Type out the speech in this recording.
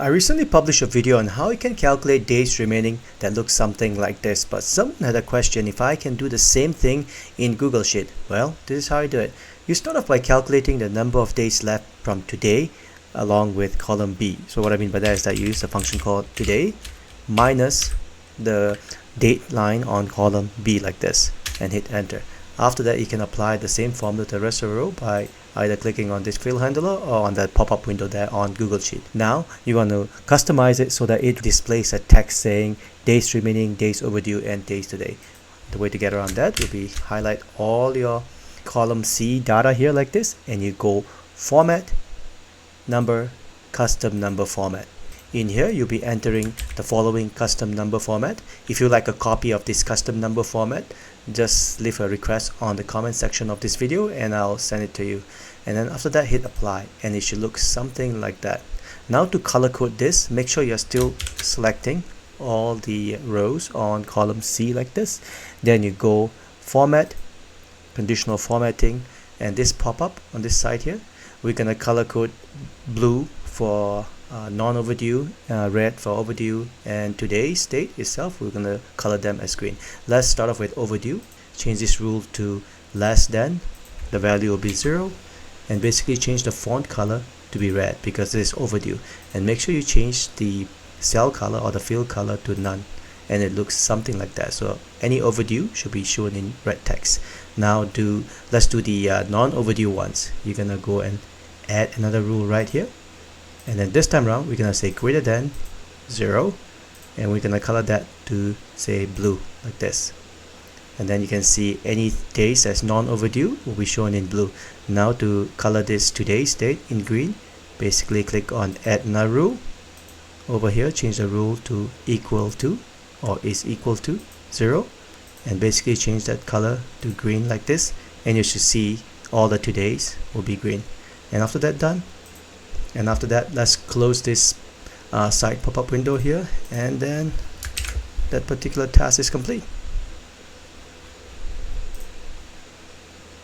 I recently published a video on how you can calculate days remaining that looks something like this, but someone had a question if I can do the same thing in Google Sheet. Well, this is how you do it. You start off by calculating the number of days left from today along with column B. So what I mean by that is that you use a function called today minus the date line on column B like this and hit enter. After that, you can apply the same formula to the rest of the row by either clicking on this fill handler or on that pop-up window there on Google Sheet. Now you want to customize it so that it displays a text saying days remaining, days overdue, and days today. The way to get around that will be highlight all your column C data here like this, and you go format, number, custom number format. In here, you'll be entering the following custom number format. If you like a copy of this custom number format, just leave a request on the comment section of this video and I'll send it to you. And then after that, hit apply and it should look something like that. Now to color code this, make sure you're still selecting all the rows on column C like this. Then you go format, conditional formatting, and this pop-up on this side here, we're gonna color code blue for non-overdue, red for overdue, and today's date itself we're gonna color them as green. Let's start off with overdue. Change this rule to less than, the value will be 0, and basically change the font color to be red because it is overdue, and make sure you change the cell color or the field color to none, and it looks something like that. So any overdue should be shown in red text. Now let's do the non-overdue ones. You're gonna go and add another rule right here. And then this time around, we're gonna say greater than 0, and we're gonna color that to say blue like this. And then you can see any days as non-overdue will be shown in blue. Now to color this today's date in green, basically click on add another rule. Over here, change the rule to equal to or is equal to 0, and basically change that color to green like this, and you should see all the todays will be green. And after that done, and after that, let's close this side pop-up window here, and then that particular task is complete.